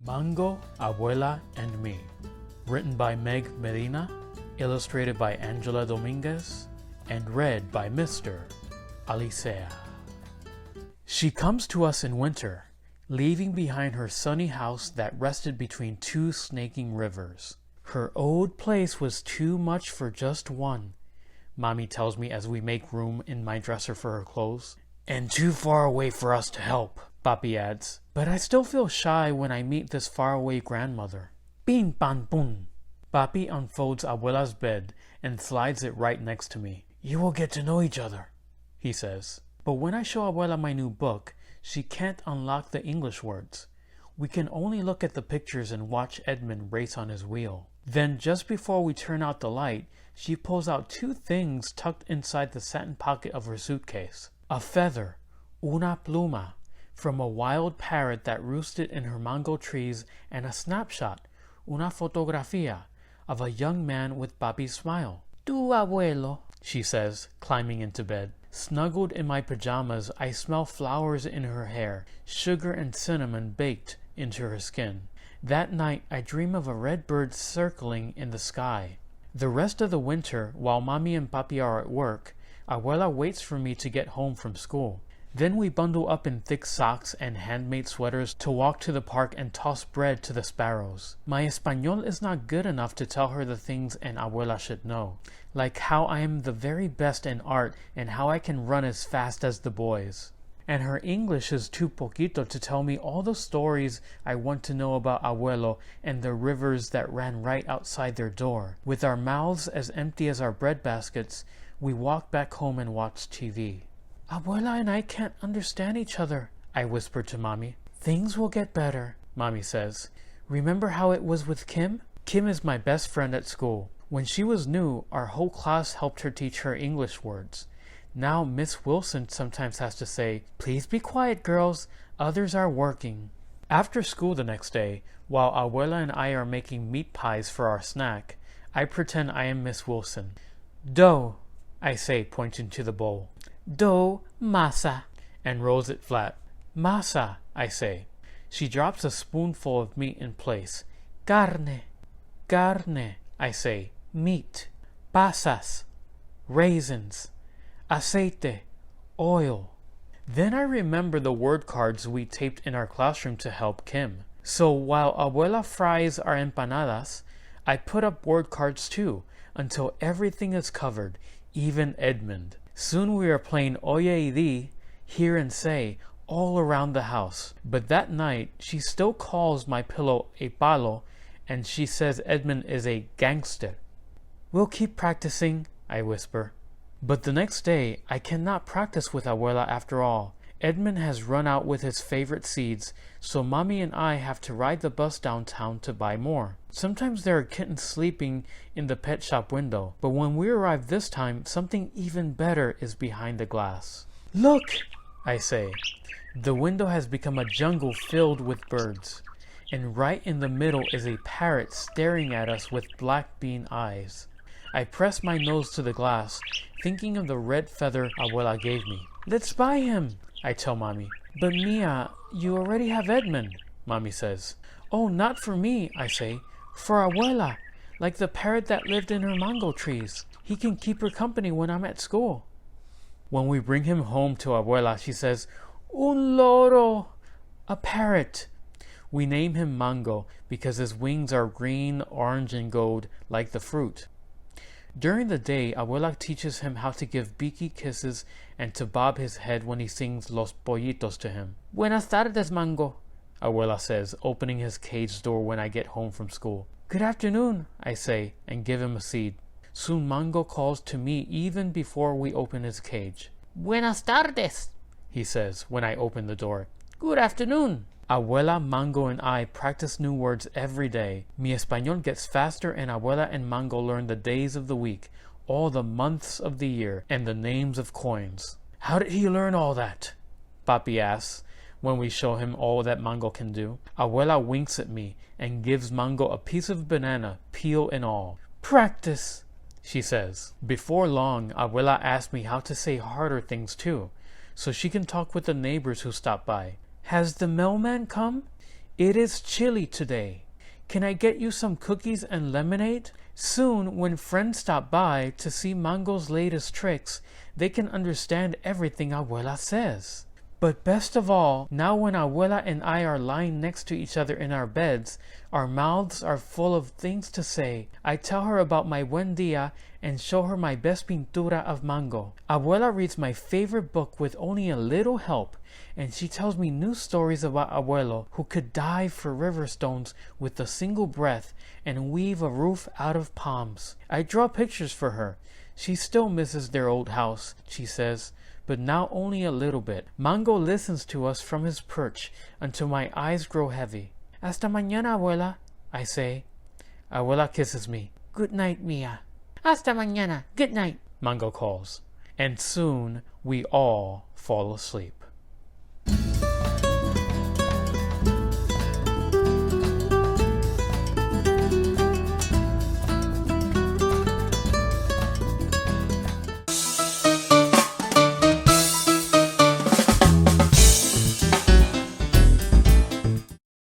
Mango, Abuela, and Me. Written by Meg Medina, illustrated by Angela Dominguez, and read by Mr. Alicea. She comes to us in winter, leaving behind her sunny house that rested between two snaking rivers. Her old place was too much for just one, Mommy tells me as we make room in my dresser for her clothes. And too far away for us to help, Papi adds. But I still feel shy when I meet this faraway grandmother. Pin pan pum. Papi unfolds Abuela's bed and slides it right next to me. You will get to know each other, he says. But when I show Abuela my new book, she can't unlock the English words. We can only look at the pictures and watch Edmund race on his wheel. Then, just before we turn out the light, she pulls out two things tucked inside the satin pocket of her suitcase. A feather, una pluma, from a wild parrot that roosted in her mango trees, and a snapshot, una fotografía, of a young man with Papi's smile. Tu abuelo, she says, climbing into bed. Snuggled in my pajamas, I smell flowers in her hair, sugar and cinnamon baked into her skin. That night, I dream of a red bird circling in the sky. The rest of the winter, while Mommy and Papi are at work, Abuela waits for me to get home from school. Then we bundle up in thick socks and handmade sweaters to walk to the park and toss bread to the sparrows. My Espanol is not good enough to tell her the things an abuela should know, like how I am the very best in art and how I can run as fast as the boys. And her English is too poquito to tell me all the stories I want to know about Abuelo and the rivers that ran right outside their door. With our mouths as empty as our bread baskets, we walk back home and watch TV. Abuela and I can't understand each other, I whisper to Mommy. Things will get better, Mommy says. Remember how it was with Kim? Kim is my best friend at school. When she was new, our whole class helped her teach her English words. Now Miss Wilson sometimes has to say, "Please be quiet, girls. Others are working." After school the next day, while Abuela and I are making meat pies for our snack, I pretend I am Miss Wilson. Dough, I say, pointing to the bowl. Dough, masa, and rolls it flat. Masa, I say. She drops a spoonful of meat in place. Carne, carne, I say. Meat. Pasas, raisins. Aceite, oil. Then I remember the word cards we taped in our classroom to help Kim. So while Abuela fries our empanadas, I put up word cards too, until everything is covered, even Edmund. Soon we are playing Oye y Di, hear and say, all around the house. But that night, she still calls my pillow a palo, and she says Edmund is a gangster. We'll keep practicing, I whisper. But the next day, I cannot practice with Abuela after all. Edmund has run out with his favorite seeds, so Mommy and I have to ride the bus downtown to buy more. Sometimes there are kittens sleeping in the pet shop window, but when we arrive this time, something even better is behind the glass. Look, I say. The window has become a jungle filled with birds, and right in the middle is a parrot staring at us with black bean eyes. I press my nose to the glass, thinking of the red feather Abuela gave me. Let's buy him, I tell Mommy. But Mia, you already have Edmund, Mommy says. Oh, not for me, I say. For Abuela, like the parrot that lived in her mango trees. He can keep her company when I'm at school. When we bring him home to Abuela, she says, Un loro, a parrot. We name him Mango because his wings are green, orange, and gold like the fruit. During the day, Abuela teaches him how to give beaky kisses and to bob his head when he sings Los Pollitos to him. Buenas tardes, Mango, Abuela says, opening his cage door when I get home from school. Good afternoon, I say, and give him a seed. Soon Mango calls to me even before we open his cage. Buenas tardes, he says when I open the door. Good afternoon. Abuela, Mango, and I practice new words every day. Mi Español gets faster and Abuela and Mango learn the days of the week, all the months of the year, and the names of coins. How did he learn all that? Papi asks when we show him all that Mango can do. Abuela winks at me and gives Mango a piece of banana, peel and all. Practice, she says. Before long, Abuela asks me how to say harder things too, so she can talk with the neighbors who stop by. Has the mailman come? It is chilly today. Can I get you some cookies and lemonade? Soon, when friends stop by to see Mango's latest tricks, they can understand everything Abuela says. But best of all, now when Abuela and I are lying next to each other in our beds, our mouths are full of things to say. I tell her about my buen dia and show her my best pintura of Mango. Abuela reads my favorite book with only a little help, and she tells me new stories about Abuelo who could dive for river stones with a single breath and weave a roof out of palms. I draw pictures for her. She still misses their old house, she says, but now only a little bit. Mango listens to us from his perch until my eyes grow heavy. Hasta mañana, Abuela, I say. Abuela kisses me. Good night, Mia. Hasta mañana. Good night, Mango calls. And soon we all fall asleep.